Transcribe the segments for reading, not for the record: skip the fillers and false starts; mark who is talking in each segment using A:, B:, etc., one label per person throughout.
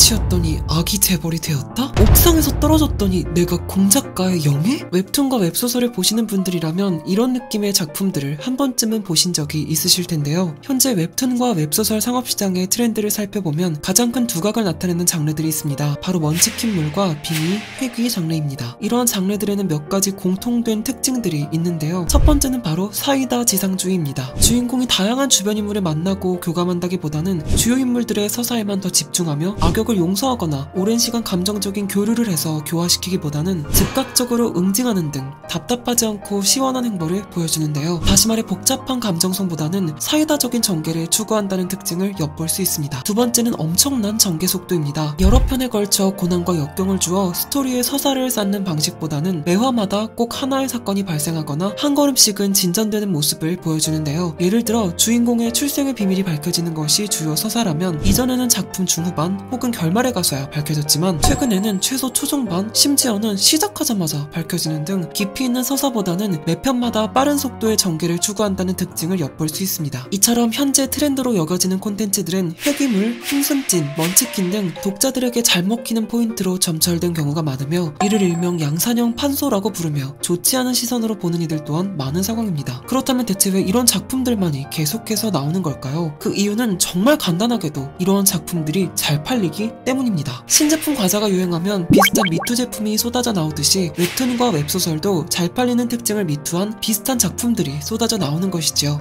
A: 끝이었더니 악이 재벌이 되었다? 옥상에서 떨어졌더니 내가 공작가의 영예? 웹툰과 웹소설을 보시는 분들이라면 이런 느낌의 작품들을 한 번쯤은 보신 적이 있으실 텐데요. 현재 웹툰과 웹소설 상업시장의 트렌드를 살펴보면 가장 큰 두각을 나타내는 장르들이 있습니다. 바로 먼치킨물과 빙의, 회귀 장르입니다. 이러한 장르들에는 몇 가지 공통된 특징들이 있는데요. 첫 번째는 바로 사이다 지상주의입니다. 주인공이 다양한 주변 인물을 만나고 교감한다기보다는 주요 인물들의 서사에만 더 집중하며 악역을 용서하거나 오랜 시간 감정적인 교류를 해서 교화시키기보다는 즉각적으로 응징하는 등 답답하지 않고 시원한 행보를 보여주는데요. 다시 말해 복잡한 감정선보다는 사이다적인 전개를 추구한다는 특징을 엿볼 수 있습니다. 두 번째는 엄청난 전개 속도입니다. 여러 편에 걸쳐 고난과 역경을 주어 스토리의 서사를 쌓는 방식보다는 매화마다 꼭 하나의 사건이 발생하거나 한 걸음씩은 진전되는 모습을 보여주는데요. 예를 들어 주인공의 출생의 비밀이 밝혀지는 것이 주요 서사라면 이전에는 작품 중후반 혹은 결말에 가서야 밝혀졌지만 최근에는 최소 초중반 심지어는 시작하자마자 밝혀지는 등 깊이 있는 서사보다는 매 편마다 빠른 속도의 전개를 추구한다는 특징을 엿볼 수 있습니다. 이처럼 현재 트렌드로 여겨지는 콘텐츠들은 회귀물, 흰숨찐, 먼치킨 등 독자들에게 잘 먹히는 포인트로 점철된 경우가 많으며 이를 일명 양산형 판소라고 부르며 좋지 않은 시선으로 보는 이들 또한 많은 상황입니다. 그렇다면 대체 왜 이런 작품들만이 계속해서 나오는 걸까요? 그 이유는 정말 간단하게도 이러한 작품들이 잘 팔리기 때문입니다. 신제품 과자가 유행하면 비슷한 미투 제품이 쏟아져 나오듯이 웹툰과 웹소설도 잘 팔리는 특징을 미투한 비슷한 작품들이 쏟아져 나오는 것이지요.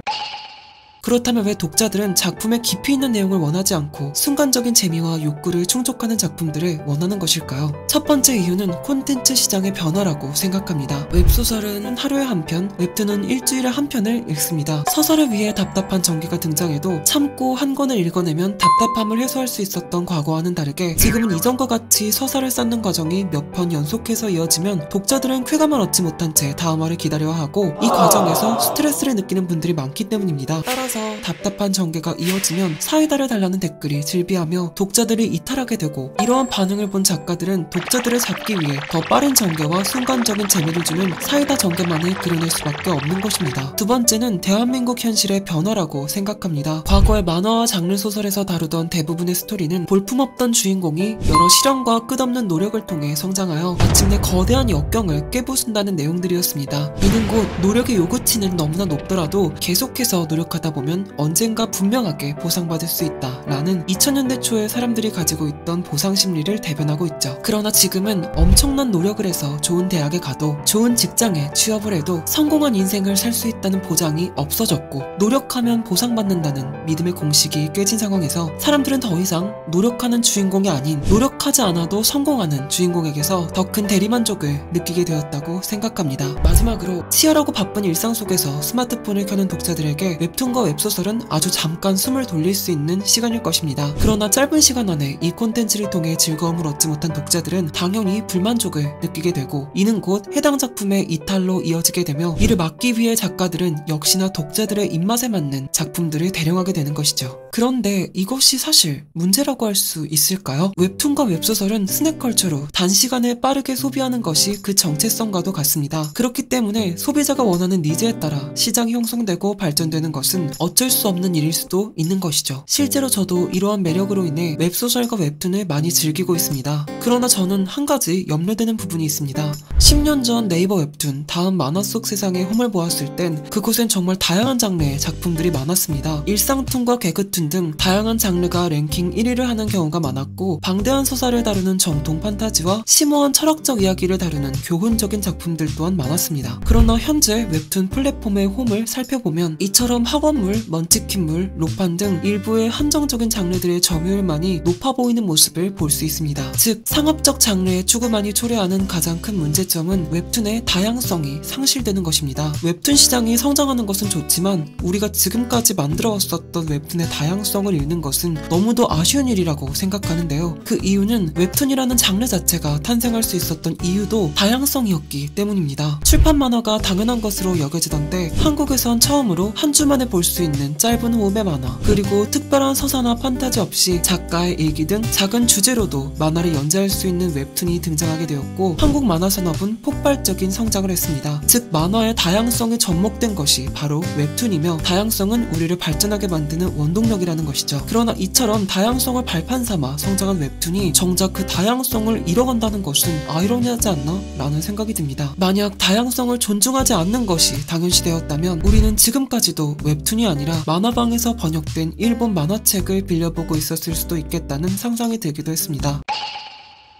A: 그렇다면 왜 독자들은 작품의 깊이 있는 내용을 원하지 않고 순간적인 재미와 욕구를 충족하는 작품들을 원하는 것일까요? 첫 번째 이유는 콘텐츠 시장의 변화라고 생각합니다. 웹소설은 하루에 한 편, 웹툰은 일주일에 한 편을 읽습니다. 서사를 위해 답답한 전개가 등장해도 참고 한 권을 읽어내면 답답함을 해소할 수 있었던 과거와는 다르게 지금은 이전과 같이 서사를 쌓는 과정이 몇 편 연속해서 이어지면 독자들은 쾌감을 얻지 못한 채 다음 화를 기다려야 하고 이 과정에서 스트레스를 느끼는 분들이 많기 때문입니다. 따라서 답답한 전개가 이어지면 사이다를 달라는 댓글이 즐비하며 독자들이 이탈하게 되고 이러한 반응을 본 작가들은 독자들을 잡기 위해 더 빠른 전개와 순간적인 재미를 주는 사이다 전개만을 그려낼 수밖에 없는 것입니다. 두 번째는 대한민국 현실의 변화라고 생각합니다. 과거의 만화와 장르 소설에서 다루던 대부분의 스토리는 볼품없던 주인공이 여러 실현과 끝없는 노력을 통해 성장하여 마침내 거대한 역경을 깨부순다는 내용들이었습니다. 이는 곧 노력의 요구치는 너무나 높더라도 계속해서 노력하다 보면 언젠가 분명하게 보상받을 수 있다 라는 2000년대 초에 사람들이 가지고 있던 보상 심리를 대변하고 있죠. 그러나 지금은 엄청난 노력을 해서 좋은 대학에 가도 좋은 직장에 취업을 해도 성공한 인생을 살 수 있다는 보장이 없어졌고 노력하면 보상받는다는 믿음의 공식이 깨진 상황에서 사람들은 더 이상 노력하는 주인공이 아닌 노력하지 않아도 성공하는 주인공에게서 더 큰 대리만족을 느끼게 되었다고 생각합니다. 마지막으로 치열하고 바쁜 일상 속에서 스마트폰을 켜는 독자들에게 웹툰과 웹소설은 아주 잠깐 숨을 돌릴 수 있는 시간일 것입니다. 그러나 짧은 시간 안에 이 콘텐츠를 통해 즐거움을 얻지 못한 독자들은 당연히 불만족을 느끼게 되고 이는 곧 해당 작품의 이탈로 이어지게 되며 이를 막기 위해 작가들은 역시나 독자들의 입맛에 맞는 작품들을 대령하게 되는 것이죠. 그런데 이것이 사실 문제라고 할 수 있을까요? 웹툰과 웹소설은 스낵컬처로 단시간에 빠르게 소비하는 것이 그 정체성과도 같습니다. 그렇기 때문에 소비자가 원하는 니즈에 따라 시장이 형성되고 발전되는 것은 어쩔 수 없는 일일 수도 있는 것이죠. 실제로 저도 이러한 매력으로 인해 웹소설과 웹툰을 많이 즐기고 있습니다. 그러나 저는 한 가지 염려되는 부분이 있습니다. 10년 전 네이버 웹툰 다음 만화 속 세상에 홈을 보았을 땐 그곳엔 정말 다양한 장르의 작품들이 많았습니다. 일상툰과 개그툰 등 다양한 장르가 랭킹 1위를 하는 경우가 많았고 방대한 서사를 다루는 정통 판타지와 심오한 철학적 이야기를 다루는 교훈적인 작품들 또한 많았습니다. 그러나 현재 웹툰 플랫폼의 홈을 살펴보면 이처럼 학원물, 먼치킨물, 로판 등 일부의 한정적인 장르들의 점유율만이 높아 보이는 모습을 볼 수 있습니다. 즉 상업적 장르의 추구만이 초래하는 가장 큰 문제점은 웹툰의 다양성이 상실되는 것입니다. 웹툰 시장이 성장하는 것은 좋지만 우리가 지금까지 만들어왔었던 웹툰의 다양성을 잃는 것은 너무도 아쉬운 일이라고 생각하는데요. 그 이유는 웹툰이라는 장르 자체가 탄생할 수 있었던 이유도 다양성이었기 때문입니다. 출판 만화가 당연한 것으로 여겨지던 때 한국에선 처음으로 한 주만에 볼 수 있는 짧은 호흡의 만화 그리고 특별한 서사나 판타지 없이 작가의 일기 등 작은 주제로도 만화를 연재할 기대할 수 있는 웹툰이 등장하게 되었고 한국 만화 산업은 폭발적인 성장을 했습니다. 즉 만화의 다양성이 접목된 것이 바로 웹툰이며 다양성은 우리를 발전하게 만드는 원동력이라는 것이죠. 그러나 이처럼 다양성을 발판 삼아 성장한 웹툰이 정작 그 다양성을 잃어간다는 것은 아이러니하지 않나? 라는 생각이 듭니다. 만약 다양성을 존중하지 않는 것이 당연시되었다면 우리는 지금까지도 웹툰이 아니라 만화방에서 번역된 일본 만화책을 빌려보고 있었을 수도 있겠다는 상상이 들기도 했습니다.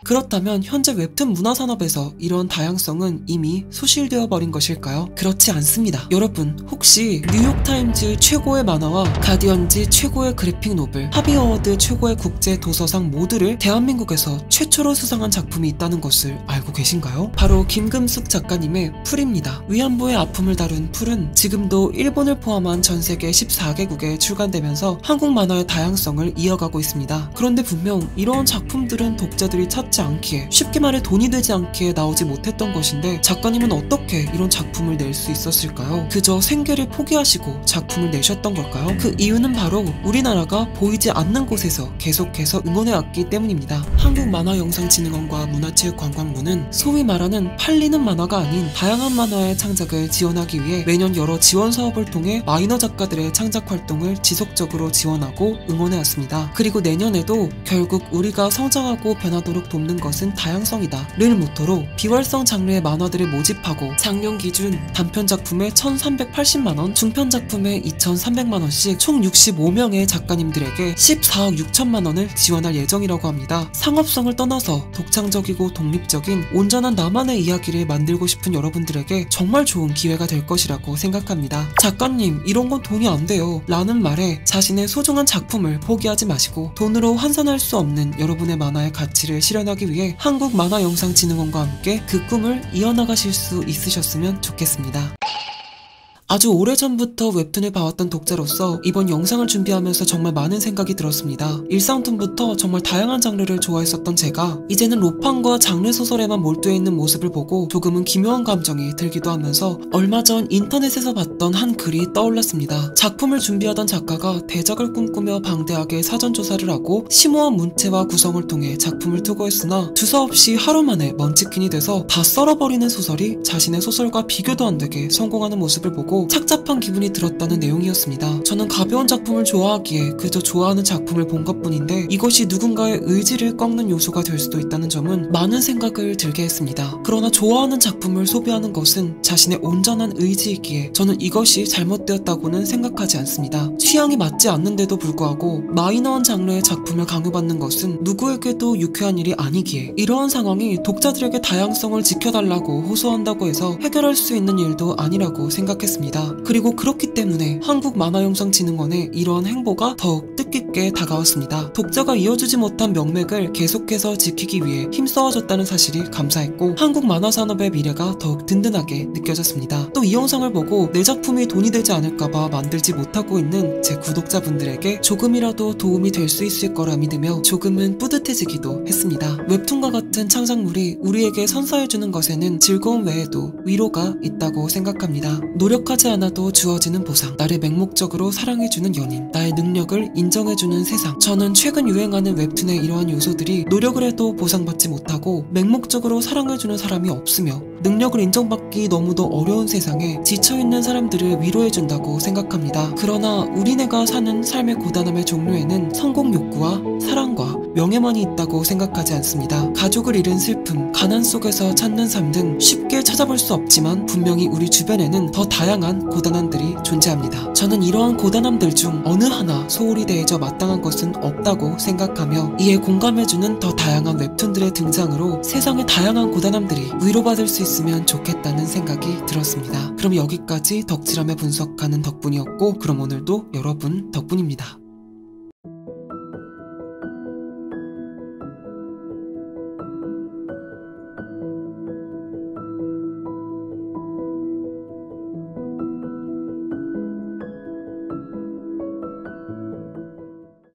A: 그렇다면 현재 웹툰 문화산업에서 이런 다양성은 이미 소실되어 버린 것일까요? 그렇지 않습니다. 여러분 혹시 뉴욕타임즈 최고의 만화와 가디언지 최고의 그래픽 노블, 하비어워드 최고의 국제 도서상 모두를 대한민국에서 최초로 수상한 작품이 있다는 것을 알고 계신가요? 바로 김금숙 작가님의 풀입니다. 위안부의 아픔을 다룬 풀은 지금도 일본을 포함한 전 세계 14개국에 출간되면서 한국 만화의 다양성을 이어가고 있습니다. 그런데 분명 이런 작품들은 독자들이 찾지 않기에, 쉽게 말해 돈이 되지 않기에 나오지 못했던 것인데 작가님은 어떻게 이런 작품을 낼 수 있었을까요? 그저 생계를 포기하시고 작품을 내셨던 걸까요? 그 이유는 바로 우리나라가 보이지 않는 곳에서 계속해서 응원해왔기 때문입니다. 한국만화영상진흥원과 문화체육관광부는 소위 말하는 팔리는 만화가 아닌 다양한 만화의 창작을 지원하기 위해 매년 여러 지원 사업을 통해 마이너 작가들의 창작 활동을 지속적으로 지원하고 응원해왔습니다. 그리고 내년에도 결국 우리가 성장하고 변하도록 돕는 것은 다양성이다 를 모토로 비활성 장르의 만화들을 모집하고 작년 기준 단편 작품에 1,380만원, 중편 작품에 2,300만원씩 총 65명의 작가님들에게 14억 6천만원을 지원할 예정이라고 합니다. 상업성을 떠나서 독창적이고 독립적인 온전한 나만의 이야기를 만들고 싶은 여러분들에게 정말 좋은 기회가 될 것이라고 생각합니다. 작가님 이런 건 돈이 안 돼요 라는 말에 자신의 소중한 작품을 포기하지 마시고 돈으로 환산할 수 없는 여러분의 만화의 가치를 실현하기 위해 한국만화영상진흥원과 함께 그 꿈을 이어나가실 수 있으셨으면 좋겠습니다. 아주 오래전부터 웹툰을 봐왔던 독자로서 이번 영상을 준비하면서 정말 많은 생각이 들었습니다. 일상툰부터 정말 다양한 장르를 좋아했었던 제가 이제는 로판과 장르 소설에만 몰두해 있는 모습을 보고 조금은 기묘한 감정이 들기도 하면서 얼마 전 인터넷에서 봤던 한 글이 떠올랐습니다. 작품을 준비하던 작가가 대작을 꿈꾸며 방대하게 사전조사를 하고 심오한 문체와 구성을 통해 작품을 투고했으나 두서없이 하루 만에 먼치킨이 돼서 다 썰어버리는 소설이 자신의 소설과 비교도 안 되게 성공하는 모습을 보고 착잡한 기분이 들었다는 내용이었습니다. 저는 가벼운 작품을 좋아하기에 그저 좋아하는 작품을 본 것뿐인데 이것이 누군가의 의지를 꺾는 요소가 될 수도 있다는 점은 많은 생각을 들게 했습니다. 그러나 좋아하는 작품을 소비하는 것은 자신의 온전한 의지이기에 저는 이것이 잘못되었다고는 생각하지 않습니다. 취향이 맞지 않는데도 불구하고 마이너한 장르의 작품을 강요받는 것은 누구에게도 유쾌한 일이 아니기에 이러한 상황이 독자들에게 다양성을 지켜달라고 호소한다고 해서 해결할 수 있는 일도 아니라고 생각했습니다. 그리고 그렇기 때문에 한국만화영상진흥원의 이러한 행보가 더욱 뜻깊게 다가왔습니다. 독자가 이어주지 못한 명맥을 계속해서 지키기 위해 힘써와줬다는 사실이 감사했고 한국 만화산업의 미래가 더욱 든든하게 느껴졌습니다. 또 이 영상을 보고 내 작품이 돈이 되지 않을까봐 만들지 못하고 있는 제 구독자분들에게 조금이라도 도움이 될 수 있을 거라 믿으며 조금은 뿌듯해지기도 했습니다. 웹툰과 같은 창작물이 우리에게 선사해주는 것에는 즐거움 외에도 위로가 있다고 생각합니다. 노력하지 않아도 주어지는 보상, 나를 맹목적으로 사랑해주는 연인, 나의 능력을 인정해주는 세상. 저는 최근 유행하는 웹툰의 이러한 요소들이 노력을 해도 보상받지 못하고 맹목적으로 사랑해주는 사람이 없으며 능력을 인정받기 너무도 어려운 세상에 지쳐있는 사람들을 위로해준다고 생각합니다. 그러나 우리네가 사는 삶의 고단함의 종류에는 성공 욕구와 사랑과 명예만이 있다고 생각하지 않습니다. 가족을 잃은 슬픔, 가난 속에서 찾는 삶 등 쉽게 찾아볼 수 없지만 분명히 우리 주변에는 더 다양한 고단함들이 존재합니다. 저는 이러한 고단함들 중 어느 하나 소홀히 대해져 마땅한 것은 없다고 생각하며 이에 공감해주는 더 다양한 웹툰들의 등장으로 세상의 다양한 고단함들이 위로받을 수 있으면 좋겠다는 생각이 들었습니다. 그럼 여기까지 덕질함에 분석하는 덕분이었고 그럼 오늘도 여러분 덕분입니다.